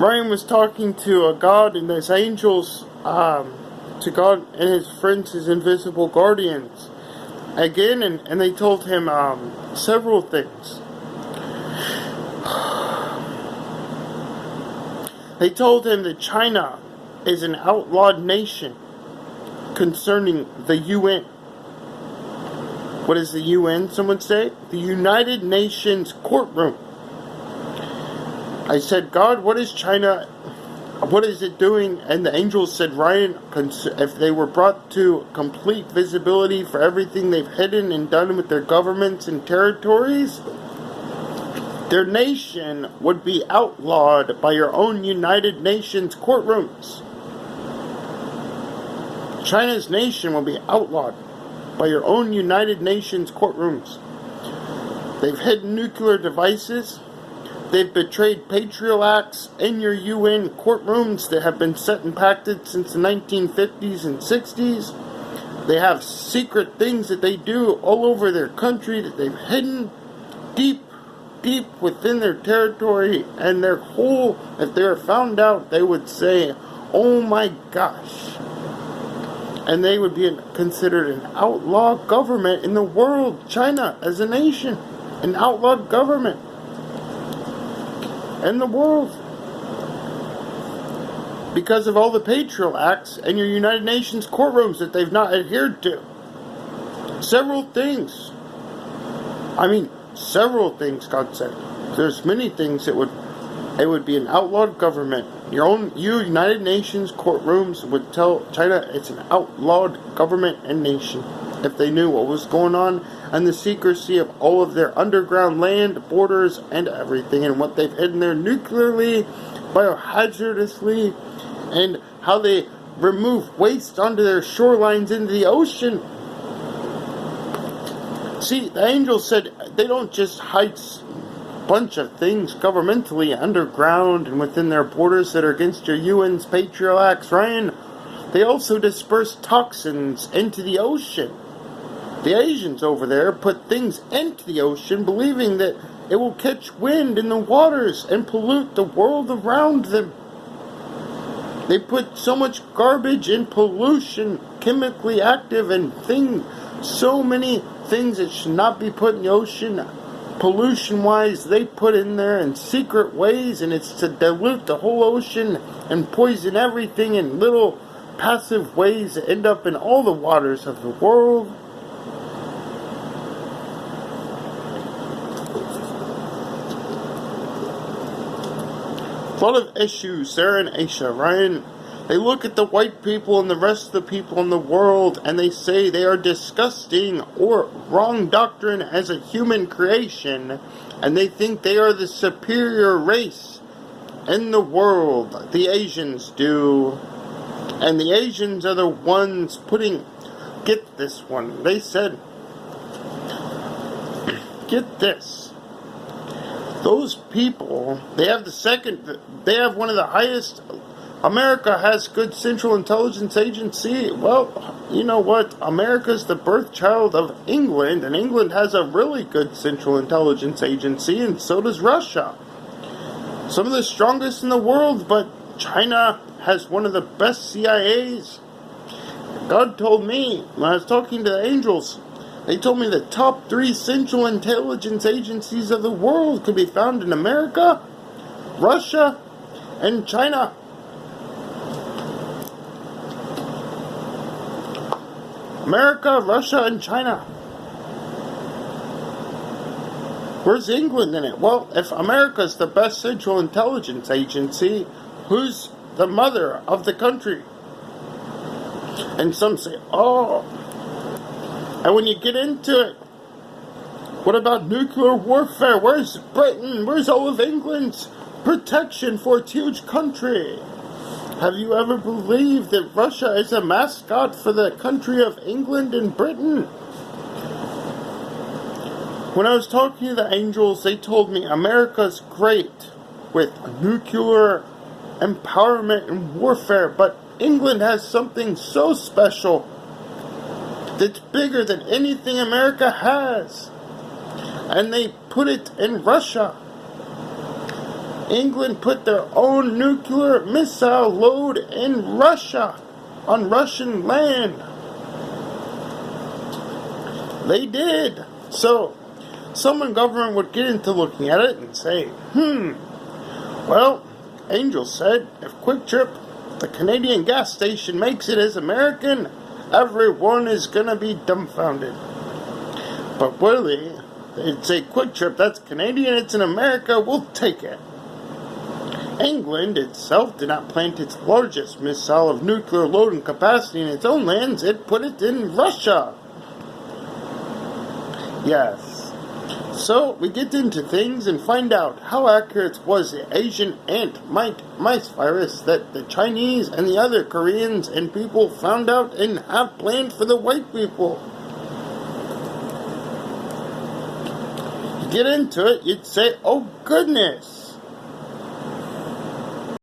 Ryan was talking to a God and his angels, to God and his friends, his invisible guardians, again, and they told him several things. They told him that China is an outlawed nation concerning the UN. What is the UN, someone say? The United Nations courtroom. I said, God, what is China, what is it doing? And the angels said, Ryan, if they were brought to complete visibility for everything they've hidden and done with their governments and territories, their nation would be outlawed by your own United Nations courtrooms. China's nation will be outlawed by your own United Nations courtrooms. They've hidden nuclear devices. They've betrayed patriot acts in your UN courtrooms that have been set and patented since the 1950s and 60s. They have secret things that they do all over their country that they've hidden deep within their territory, and their whole, if they were found out, they would say, oh my gosh. And they would be considered an outlaw government in the world. China as a nation, an outlawed government in the world, because of all the patriot acts and your United Nations courtrooms that they've not adhered to. Several things. Several things, God said. There's many things that it would be an outlawed government. Your United Nations courtrooms would tell China it's an outlawed government and nation if they knew what was going on and the secrecy of all of their underground land, borders, and everything, and what they've hidden there nuclearly, biohazardously, and how they remove waste onto their shorelines into the ocean. See, the angels said they don't just hide a bunch of things governmentally underground and within their borders that are against your UN's patriot acts, Ryan. They also disperse toxins into the ocean. The Asians over there put things into the ocean believing that it will catch wind in the waters and pollute the world around them. They put so much garbage and pollution, chemically active and so many things that should not be put in the ocean, pollution-wise, they put in there in secret ways, and it's to dilute the whole ocean and poison everything in little passive ways that end up in all the waters of the world. A lot of issues there in Asia, Ryan. They look at the white people and the rest of the people in the world and they say they are disgusting or wrong doctrine as a human creation, and they think they are the superior race in the world. The Asians do. And the Asians are the ones get this one. They said, get this. Those people, they have one of the highest. America has good Central Intelligence Agency. Well, you know what? America's the birth child of England, and England has a really good Central Intelligence Agency, and so does Russia. Some of the strongest in the world, but China has one of the best CIAs. God told me, when I was talking to the angels, they told me the top 3 Central Intelligence Agencies of the world could be found in America, Russia, and China. America, Russia, and China. Where's England in it? Well, if America's the best Central Intelligence Agency, who's the mother of the country? And some say, oh. And when you get into it, what about nuclear warfare? Where's Britain? Where's all of England's protection for its huge country? Have you ever believed that Russia is a mascot for the country of England and Britain? When I was talking to the angels, they told me America's great with nuclear empowerment and warfare, but England has something so special that's bigger than anything America has. And they put it in Russia. England put their own nuclear missile load in Russia, on Russian land. They did. So, someone government would get into looking at it and say, well, Angel said, if Quick Trip, the Canadian gas station, makes it as American, everyone is gonna be dumbfounded. But really, they'd say, Quick Trip, that's Canadian, it's in America, we'll take it. England itself did not plant its largest missile of nuclear load and capacity in its own lands, it put it in Russia. Yes. So, we get into things and find out how accurate was the Asian ant mice virus that the Chinese and the other Koreans and people found out and have planned for the white people. You get into it, you'd say, oh goodness.